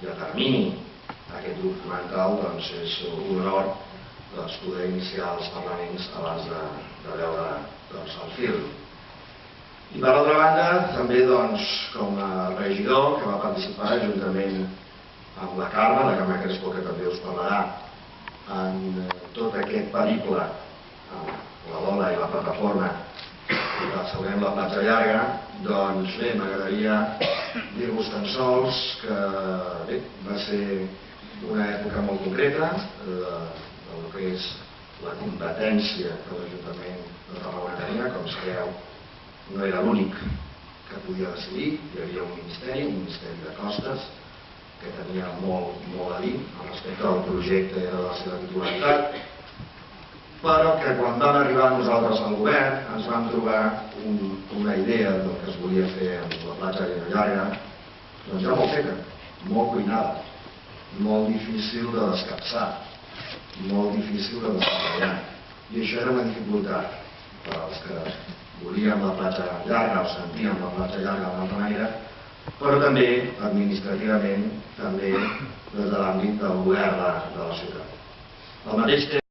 i a termini aquest documental, és un honor poder iniciar els parlaments abans de veure el film. I per altra banda, també com a regidor que va participar juntament amb la Carme, la Carme Crespo, que també us parlarà, en tot aquest periple, la bola i la plataforma que celebrem la Platja Llarga, doncs bé, m'agradaria dir-vos tan sols que bé, va ser una època molt concreta del que és la competència que l'Ajuntament de Tarragona tenia. Com sabeu, no era l'únic que podia decidir, hi havia un Ministeri de Costes, que tenia molt a dir respecte al projecte de la seva titularitat, però que quan vam arribar nosaltres al govern ens vam trobar una idea del que es volia fer amb la Platja Llarga, doncs ja molt feta, molt cuinada, molt difícil de descapçar, molt difícil de desenvolupar. I això era una dificultat per als que volíem la Platja Llarga o sentíem la Platja Llarga d'una altra manera, però també administrativament, també des de l'àmbit del govern de la ciutat. Al mateix temps,